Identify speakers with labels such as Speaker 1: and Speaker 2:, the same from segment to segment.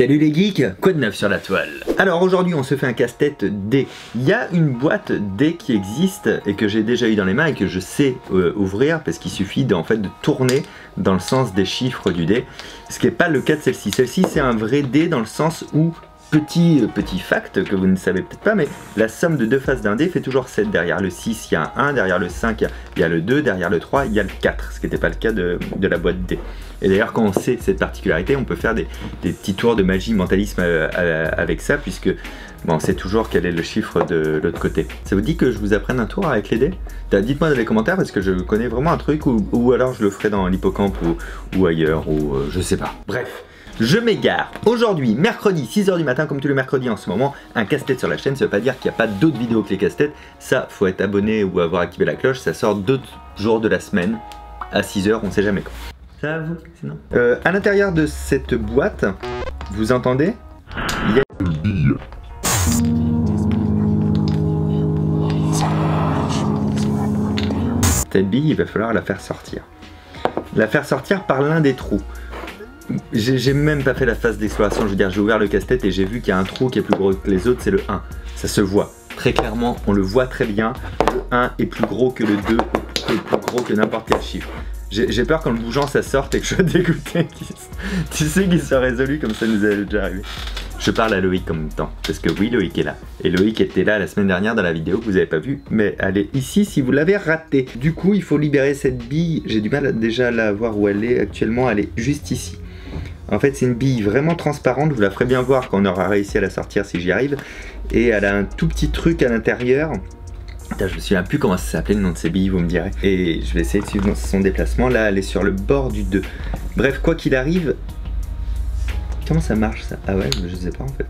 Speaker 1: Salut les geeks, quoi de neuf sur la toile? Alors aujourd'hui on se fait un casse-tête dé. Il y a une boîte dé qui existe et que j'ai déjà eu dans les mains et que je sais ouvrir parce qu'il suffit de tourner dans le sens des chiffres du dé. Ce qui n'est pas le cas de celle-ci. Celle-ci c'est un vrai dé dans le sens où, petit fact que vous ne savez peut-être pas, mais la somme de deux faces d'un dé fait toujours 7. Derrière le 6 il y a un 1, derrière le 5 il y a le 2, derrière le 3 il y a le 4, ce qui n'était pas le cas de la boîte dé. Et d'ailleurs quand on sait cette particularité, on peut faire des petits tours de magie, mentalisme avec ça, puisque bon, on sait toujours quel est le chiffre de l'autre côté. Ça vous dit que je vous apprenne un tour avec les dés? Dites-moi dans les commentaires parce que je connais vraiment un truc, ou alors je le ferai dans l'hippocampe ou ailleurs, ou je sais pas. Bref. Je m'égare. Aujourd'hui, mercredi, 6h du matin, comme tous les mercredis en ce moment, un casse-tête sur la chaîne. Ça veut pas dire qu'il n'y a pas d'autres vidéos que les casse-têtes. Ça, faut être abonné ou avoir activé la cloche. Ça sort d'autres jours de la semaine, à 6h, on sait jamais quand. Ça va vous, sinon à l'intérieur de cette boîte, vous entendez? Il y a une bille. Cette bille, il va falloir la faire sortir. La faire sortir par l'un des trous. J'ai même pas fait la phase d'exploration, je veux dire, j'ai ouvert le casse-tête et j'ai vu qu'il y a un trou qui est plus gros que les autres, c'est le 1. Ça se voit, très clairement, on le voit très bien. Le 1 est plus gros que le 2, est plus gros que n'importe quel chiffre. J'ai peur qu'en le bougeant ça sorte et que je sois dégoûté. Tu sais qu'il soit résolu comme ça nous est déjà arrivé. Je parle à Loïc en même temps, parce que oui, Loïc est là. Et Loïc était là la semaine dernière dans la vidéo que vous n'avez pas vue, mais elle est ici si vous l'avez ratée. Du coup, il faut libérer cette bille. J'ai du mal déjà à la voir où elle est actuellement, elle est juste ici. En fait, c'est une bille vraiment transparente, vous la ferez bien voir quand on aura réussi à la sortir si j'y arrive. Et elle a un tout petit truc à l'intérieur. Je me souviens plus comment ça s'appelait le nom de ces billes, vous me direz. Et je vais essayer de suivre son déplacement. Là, elle est sur le bord du 2. Bref, quoi qu'il arrive... Comment ça marche ça? Ah ouais, je sais pas en fait.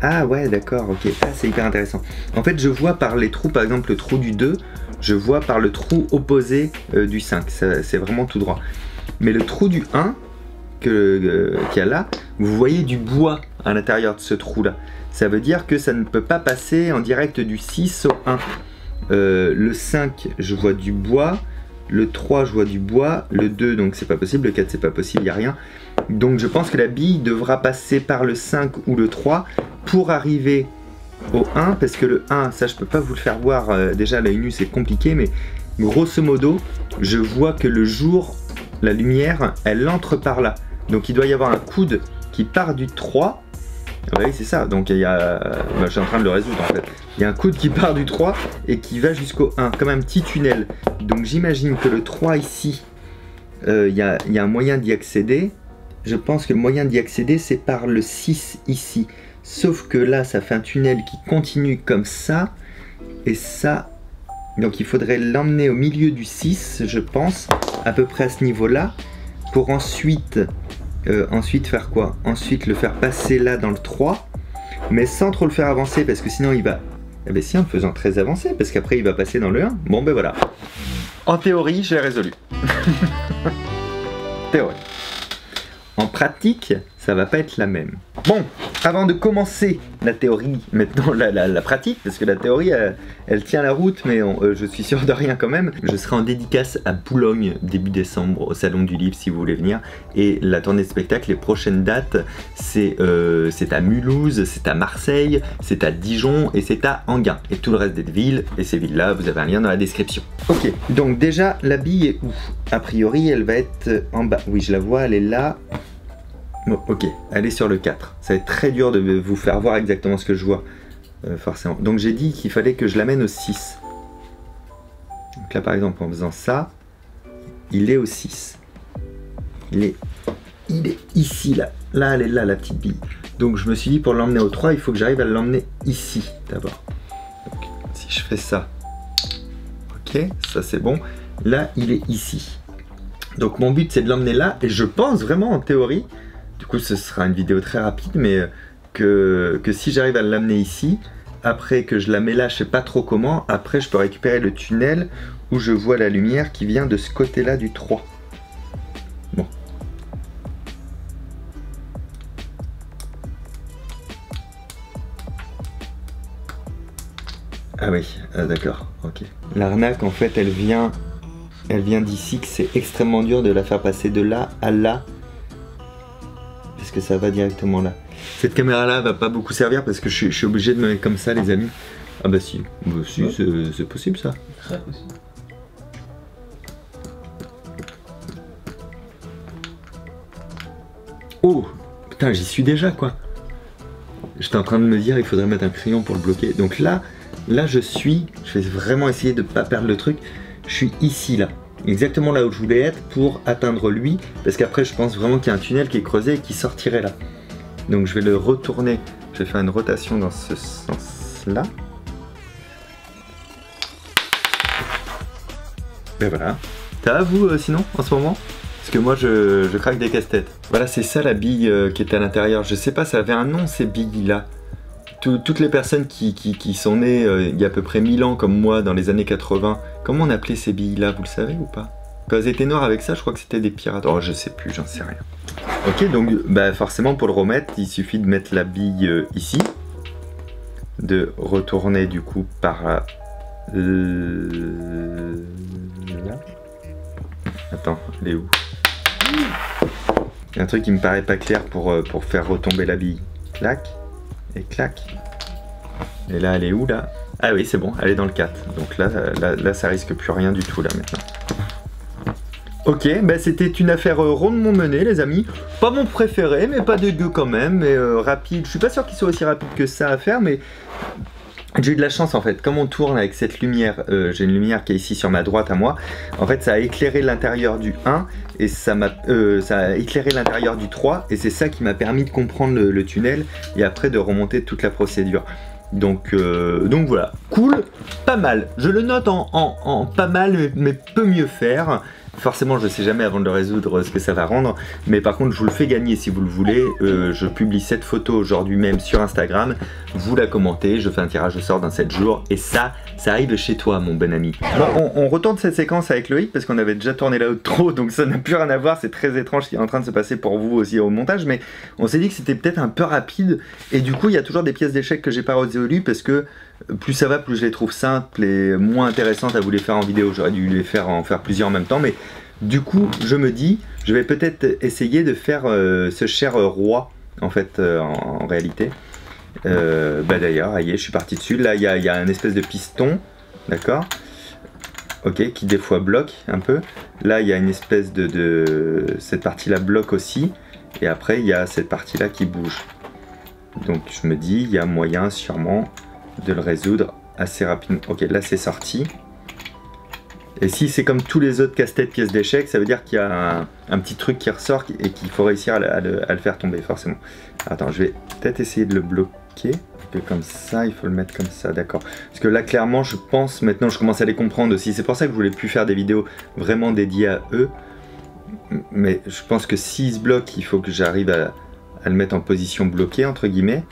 Speaker 1: Ah ouais, d'accord, ok. Ah, c'est hyper intéressant. En fait, je vois par les trous, par exemple le trou du 2, je vois par le trou opposé du 5. C'est vraiment tout droit. Mais le trou du 1, qu'il y a là, vous voyez du bois à l'intérieur de ce trou-là. Ça veut dire que ça ne peut pas passer en direct du 6 au 1. Le 5, je vois du bois. Le 3, je vois du bois. Le 2, donc c'est pas possible. Le 4, c'est pas possible, il n'y a rien. Donc je pense que la bille devra passer par le 5 ou le 3 pour arriver au 1. Parce que le 1, ça je peux pas vous le faire voir. Déjà à l'œil nu c'est compliqué. Mais grosso modo, je vois que le jour, la lumière, elle entre par là. Donc il doit y avoir un coude qui part du 3. Oui, c'est ça, donc il y a... Bah, je suis en train de le résoudre en fait. Il y a un coude qui part du 3 et qui va jusqu'au 1, comme un petit tunnel. Donc j'imagine que le 3 ici, il y a un moyen d'y accéder. Je pense que le moyen d'y accéder, c'est par le 6 ici. Sauf que là, ça fait un tunnel qui continue comme ça. Et ça... Donc il faudrait l'emmener au milieu du 6, je pense, à peu près à ce niveau-là, pour ensuite faire quoi? Ensuite le faire passer là dans le 3, mais sans trop le faire avancer, parce que sinon il va... Eh bien si, en le faisant très avancer, parce qu'après il va passer dans le 1. Bon ben voilà. En théorie, j'ai résolu. Théorie. En pratique, ça va pas être la même. Bon, avant de commencer la théorie, maintenant la pratique, parce que la théorie, elle tient la route, mais je suis sûr de rien quand même. Je serai en dédicace à Boulogne début décembre, au Salon du Livre, si vous voulez venir. Et la tournée de spectacle, les prochaines dates, c'est à Mulhouse, c'est à Marseille, c'est à Dijon et c'est à Enghien. Et tout le reste des villes, et ces villes-là, vous avez un lien dans la description. Ok, donc déjà, la bille est où? A priori, elle va être en bas. Oui, je la vois, elle est là. Bon, ok, elle est sur le 4. Ça va être très dur de vous faire voir exactement ce que je vois, forcément. Donc j'ai dit qu'il fallait que je l'amène au 6. Donc là, par exemple, en faisant ça, il est au 6. Il est ici, là. Là, elle est là, la petite bille. Donc je me suis dit, pour l'emmener au 3, il faut que j'arrive à l'emmener ici, d'abord. Donc si je fais ça, ok, ça c'est bon. Là, il est ici. Donc mon but, c'est de l'emmener là, et je pense vraiment, en théorie... Du coup, ce sera une vidéo très rapide, mais que si j'arrive à l'amener ici, après que je la mets là, je sais pas trop comment, après je peux récupérer le tunnel où je vois la lumière qui vient de ce côté-là du 3. Bon. Ah oui, d'accord, ok. L'arnaque, en fait, elle vient elle vient d'ici, que c'est extrêmement dur de la faire passer de là à là. Parce que ça va directement là. Cette caméra là va pas beaucoup servir parce que je suis obligé de me mettre comme ça les amis. Ah bah si, si c'est possible ça.
Speaker 2: Très possible.
Speaker 1: Oh putain, j'y suis déjà quoi. J'étais en train de me dire il faudrait mettre un crayon pour le bloquer. Donc là je vais vraiment essayer de pas perdre le truc. Je suis ici là, exactement là où je voulais être pour atteindre lui. Parce qu'après je pense vraiment qu'il y a un tunnel qui est creusé et qui sortirait là. Donc je vais le retourner, je vais faire une rotation dans ce sens là. Ben voilà. Ça va vous sinon en ce moment? Parce que moi je craque des casse-têtes. Voilà, c'est ça la bille qui est à l'intérieur. Je sais pas, ça avait un nom ces billes là. Toutes les personnes qui sont nées il y a à peu près 1000 ans comme moi dans les années 80, comment on appelait ces billes là, vous le savez ou pas? Quand elles étaient noires avec ça, je crois que c'était des pirates. Oh je sais plus, j'en sais rien. Ok, donc bah, forcément pour le remettre, il suffit de mettre la bille ici. De retourner du coup par là. Attends, elle est où? Il y a un truc qui me paraît pas clair pour faire retomber la bille. Clac, et clac. Et là, elle est où là? Ah oui, c'est bon, elle est dans le 4. Donc là, ça risque plus rien du tout là maintenant. Ok, bah c'était une affaire rondement menée les amis. Pas mon préféré, mais pas dégueu quand même. Mais rapide, je suis pas sûr qu'il soit aussi rapide que ça à faire, mais... J'ai eu de la chance en fait, comme on tourne avec cette lumière, j'ai une lumière qui est ici sur ma droite à moi, en fait ça a éclairé l'intérieur du 1 et ça a éclairé l'intérieur du 3 et c'est ça qui m'a permis de comprendre le tunnel et après de remonter toute la procédure. Donc voilà, cool, pas mal, je le note en pas mal mais peut mieux faire. Forcément je ne sais jamais avant de le résoudre ce que ça va rendre, mais par contre je vous le fais gagner si vous le voulez. Je publie cette photo aujourd'hui même sur Instagram, vous la commentez, je fais un tirage au sort dans 7 jours et ça arrive chez toi mon bon ami. Bon, on retourne cette séquence avec Loïc parce qu'on avait déjà tourné la outro donc ça n'a plus rien à voir, c'est très étrange ce qui est en train de se passer pour vous aussi au montage, mais on s'est dit que c'était peut-être un peu rapide et du coup il y a toujours des pièces d'échecs que j'ai pas résolues parce que plus ça va, plus je les trouve simples et moins intéressantes à vous les faire en vidéo. J'aurais dû en faire plusieurs en même temps, mais du coup, je me dis, je vais peut-être essayer de faire ce cher roi, en fait, en réalité. Bah d'ailleurs, je suis parti dessus. Là, il y a un espèce de piston, d'accord? Ok, qui des fois bloque un peu. Là, il y a une espèce cette partie-là bloque aussi. Et après, il y a cette partie-là qui bouge. Donc, je me dis, il y a moyen sûrement de le résoudre assez rapidement. Ok, là c'est sorti. Et si c'est comme tous les autres casse-têtes pièces d'échecs, ça veut dire qu'il y a un petit truc qui ressort et qu'il faut réussir à le faire tomber forcément. Attends, je vais peut-être essayer de le bloquer. Que comme ça, il faut le mettre comme ça, d'accord. Parce que là clairement je pense, maintenant je commence à les comprendre aussi. C'est pour ça que je voulais plus faire des vidéos vraiment dédiées à eux. Mais je pense que s'ils se bloquent, il faut que j'arrive à le mettre en position bloquée entre guillemets.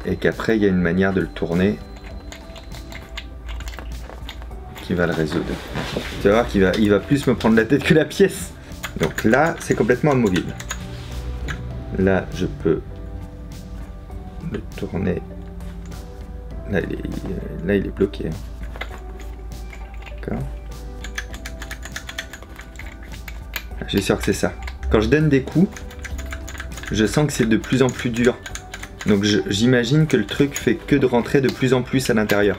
Speaker 1: Et qu'après il y a une manière de le tourner qui va le résoudre. Tu vas voir qu'il va plus me prendre la tête que la pièce. Donc là c'est complètement amovible. Là je peux le tourner. Là il est bloqué. D'accord. Je suis sûr que c'est ça. Quand je donne des coups, je sens que c'est de plus en plus dur. Donc j'imagine que le truc fait que de rentrer de plus en plus à l'intérieur.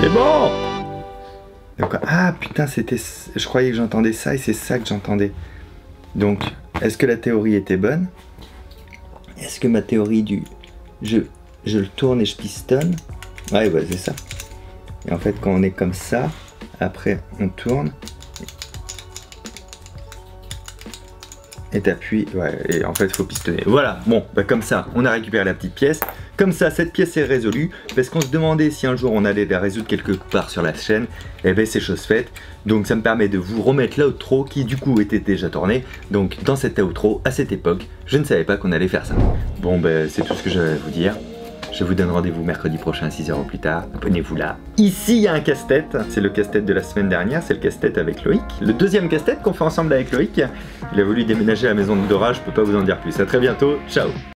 Speaker 1: C'est bon! Donc, ah putain, je croyais que j'entendais ça et c'est ça que j'entendais. Donc, est-ce que la théorie était bonne? Est-ce que ma théorie du... Je le tourne et je pistonne? Ouais, c'est ça. Et en fait, quand on est comme ça, après, on tourne. Et t'appuies, ouais, et en fait, il faut pistonner. Voilà, bon, comme ça, on a récupéré la petite pièce. Comme ça, cette pièce est résolue, parce qu'on se demandait si un jour on allait la résoudre quelque part sur la chaîne, et bien c'est chose faite. Donc ça me permet de vous remettre l'outro qui du coup était déjà tourné. Donc dans cette outro, à cette époque, je ne savais pas qu'on allait faire ça. Bon c'est tout ce que j'avais à vous dire. Je vous donne rendez-vous mercredi prochain à 6h au plus tard. Abonnez-vous là. Ici, il y a un casse-tête. C'est le casse-tête de la semaine dernière. C'est le casse-tête avec Loïc. Le deuxième casse-tête qu'on fait ensemble avec Loïc. Il a voulu déménager à la maison de Dora. Je peux pas vous en dire plus. À très bientôt. Ciao.